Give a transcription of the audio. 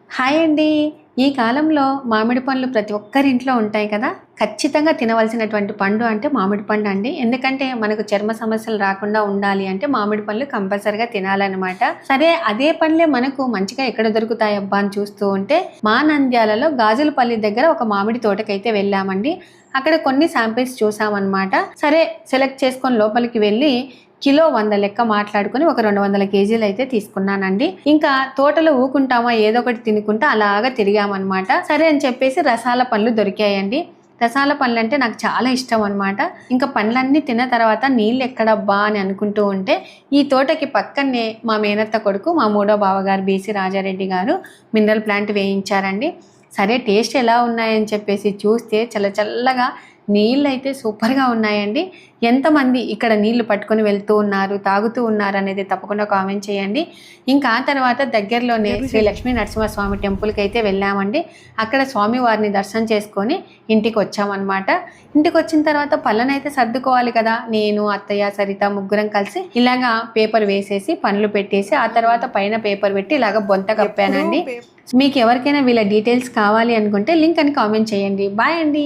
Hi అండి. ఈ కాలంలో మామిడి పండ్లు ప్రతి ఒక్కరింట్లో ఉంటాయి కదా! ఖచ్చితంగా తినవలసినటువంటి పండు అంటే మామిడి పండు అండి. ఎందుకంటే మనకు చర్మ సమస్యలు రాకుండా ఉండాలి అంటే మామిడి పళ్ళు కంపల్సరీగా తినాలన్నమాట. సరే అదే పండ్లే మనకు మంచిగా ఎక్కడ దొరుకుతాయబ్బా అని చూస్తూ ఉంటే మా నంద్యాలలో గాజులపల్లి దగ్గర ఒక మామిడి తోటకైతే వెళ్ళామండి. అక్కడ కొన్ని శాంపిల్స్ చూసామన్నమాట. సరే సెలెక్ట్ చేసుకొని లోపలికి వెళ్ళి కిలో 100 లెక్క మాట్లాడుకుని ఒక 200 కేజీలు అయితే తీసుకున్నానండి. ఇంకా తోటలో ఊకుంటామా ఏదో ఒకటి తినుకుంటా అలాగా తిరిగామన్నమాట. సరే అని చెప్పేసి రసాల పండ్లు దొరికాయండి. రసాల పండ్లు అంటే నాకు చాలా ఇష్టం అనమాట. ఇంకా పండ్లన్నీ తిన్న తర్వాత నీళ్ళు ఎక్కడబ్బా అని అనుకుంటూ ఉంటే ఈ తోటకి పక్కనే మా మేనత్త కొడుకు మా మూడో బావగారు బీసీ రాజారెడ్డి గారు మినరల్ ప్లాంట్ వేయించారండి. సరే టేస్ట్ ఎలా ఉన్నాయని చెప్పేసి చూస్తే చల్లగా నీళ్ళు అయితే సూపర్గా ఉన్నాయండి. ఎంతమంది ఇక్కడ నీళ్లు పట్టుకొని వెళ్తూ ఉన్నారు, తాగుతూ ఉన్నారు అనేది తప్పకుండా కామెంట్ చేయండి. ఇంకా ఆ తర్వాత దగ్గరలోనే శ్రీ లక్ష్మీ నరసింహస్వామి టెంపుల్కి అయితే వెళ్ళామండి. అక్కడ స్వామివారిని దర్శనం చేసుకొని ఇంటికి వచ్చామన్నమాట. ఇంటికి వచ్చిన తర్వాత పళ్ళనైతే సర్దుకోవాలి కదా. నేను, అత్తయ్య, సరిత ముగ్గురం కలిసి ఇలాగా పేపర్ వేసేసి పనులు పెట్టేసి ఆ తర్వాత పైన పేపర్ పెట్టి ఇలాగ బొంత కప్పానండి. మీకు ఎవరికైనా వీళ్ళ డీటెయిల్స్ కావాలి అనుకుంటే లింక్ అని కామెంట్ చేయండి. బాయ్ అండి.